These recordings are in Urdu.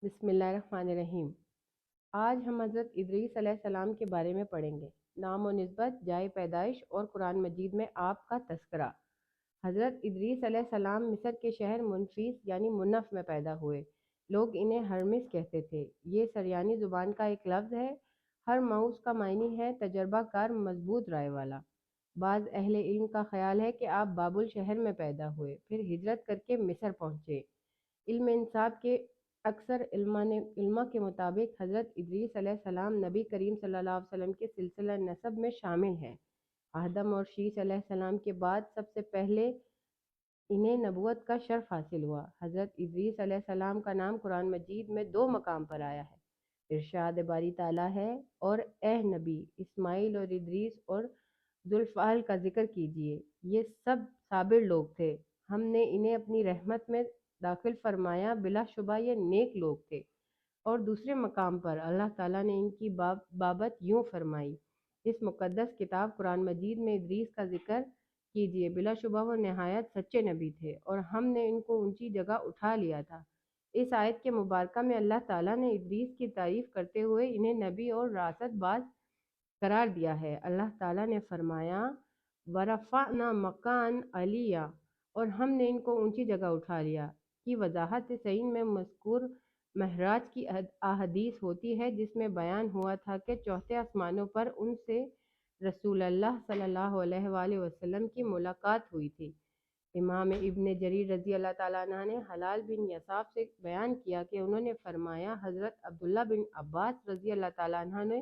بسم اللہ الرحمن الرحیم۔ آج ہم حضرت ادریس علیہ السلام کے بارے میں پڑھیں گے۔ نام و نسبت، جائے پیدائش اور قرآن مجید میں آپ کا تذکرہ۔ حضرت ادریس علیہ السلام مصر کے شہر منفیس یعنی منف میں پیدا ہوئے۔ لوگ انہیں ہرمس کہتے تھے۔ یہ سریانی زبان کا ایک لفظ ہے۔ ہر موس کا معنی ہے تجربہ کار، مضبوط رائے والا۔ بعض اہل علم کا خیال ہے کہ آپ بابل شہر میں پیدا ہوئے، پھر ہجرت کر کے مصر پہنچے۔ علم انصاب کے اکثر علماء کے مطابق حضرت ادریس علیہ السلام نبی کریم صلی اللہ علیہ وسلم کے سلسلہ نسب میں شامل ہیں۔ آدم اور شیش علیہ السلام کے بعد سب سے پہلے انہیں نبوت کا شرف حاصل ہوا۔ حضرت ادریس علیہ السلام کا نام قرآن مجید میں 2 مقام پر آیا ہے۔ ارشاد باری تعالیٰ ہے، اور اے نبی اسماعیل اور ادریس اور ذوالفضل کا ذکر کیجئے، یہ سب صابر لوگ تھے، ہم نے انہیں اپنی رحمت میں داخل فرمایا، بلا شبہ یہ نیک لوگ تھے۔ اور دوسرے مقام پر اللہ تعالیٰ نے ان کی بابت یوں فرمائی، اس مقدس کتاب قرآن مجید میں ادریس کا ذکر کیجئے، بلا شبہ وہ نہایت سچے نبی تھے، اور ہم نے ان کو اونچی جگہ اٹھا لیا تھا۔ اس آیت کے مبارکہ میں اللہ تعالیٰ نے ادریس کی تعریف کرتے ہوئے انہیں نبی اور راست باز قرار دیا ہے۔ اللہ تعالیٰ نے فرمایا وَرَفَعْنَا مَكَانًا عَلِيًّا، اور ہم نے ان کو اونچی جگہ اٹھا لیا کی وضاحت صحیح میں مذکور معراج کی احادیث ہوتی ہے، جس میں بیان ہوا تھا کہ چوتھے آسمانوں پر ان سے رسول اللہ صلی اللہ علیہ وآلہ وسلم کی ملاقات ہوئی تھی۔ امام ابن جریر رضی اللہ تعالیٰ عنہ نے حلال بن یساف سے بیان کیا کہ انہوں نے فرمایا، حضرت عبداللہ بن عباس رضی اللہ تعالیٰ عنہ نے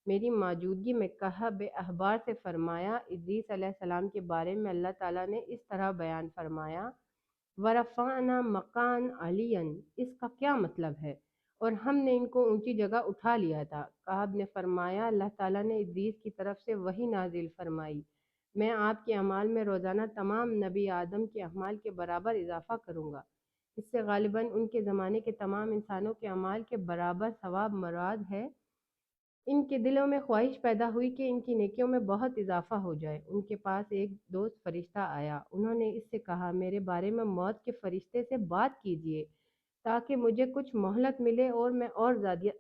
میری موجودگی میں کہب احبار سے فرمایا، ادریس علیہ السلام کے بارے میں اللہ تعالیٰ نے اس طرح بیان فرمایا وَرَفَعْنَا مَكَانًا عَلِيًّا، اس کا کیا مطلب ہے؟ اور ہم نے ان کو اونچی جگہ اٹھا لیا تھا۔ کعب نے فرمایا، اللہ تعالیٰ نے ادریس کی طرف سے وحی نازل فرمائی، میں آپ کے اعمال میں روزانہ تمام نبی آدم کے اعمال کے برابر اضافہ کروں گا۔ اس سے غالباً ان کے زمانے کے تمام انسانوں کے اعمال کے برابر ثواب مراد ہے۔ ان کے دلوں میں خواہش پیدا ہوئی کہ ان کی نیکیوں میں بہت اضافہ ہو جائے۔ ان کے پاس ایک دوست فرشتہ آیا، انہوں نے اس سے کہا، میرے بارے میں موت کے فرشتے سے بات کیجئے تاکہ مجھے کچھ مہلت ملے اور میں اور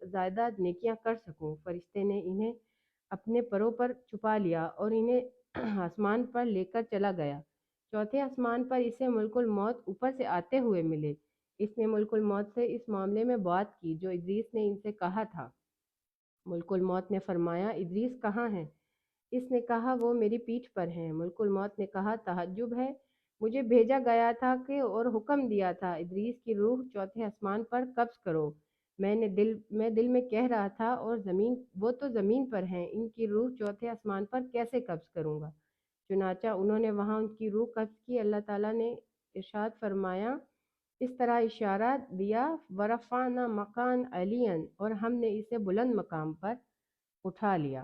زیادہ نیکیاں کر سکوں۔ فرشتے نے انہیں اپنے پروں پر چھپا لیا اور انہیں آسمان پر لے کر چلا گیا۔ چوتھے آسمان پر اسے ملک الموت اوپر سے آتے ہوئے ملے۔ اس نے ملک الموت سے اس معاملے میں بات کی جو ادریس نے ان سے کہا تھا۔ ملک الموت نے فرمایا، ادریس کہاں ہیں؟ اس نے کہا، وہ میری پیٹھ پر ہیں۔ ملک الموت نے کہا، تعجب ہے، مجھے بھیجا گیا تھا کہ اور حکم دیا تھا ادریس کی روح چوتھے آسمان پر قبض کرو۔ میں دل میں کہہ رہا تھا، اور وہ تو زمین پر ہیں، ان کی روح چوتھے آسمان پر کیسے قبض کروں گا؟ چنانچہ انہوں نے وہاں ان کی روح قبض کی۔ اللہ تعالیٰ نے ارشاد فرمایا، اس طرح اشارہ دیا وَرَفَعْنَا مَكَانًا عَلِيًّا، اور ہم نے اسے بلند مقام پر اٹھا لیا۔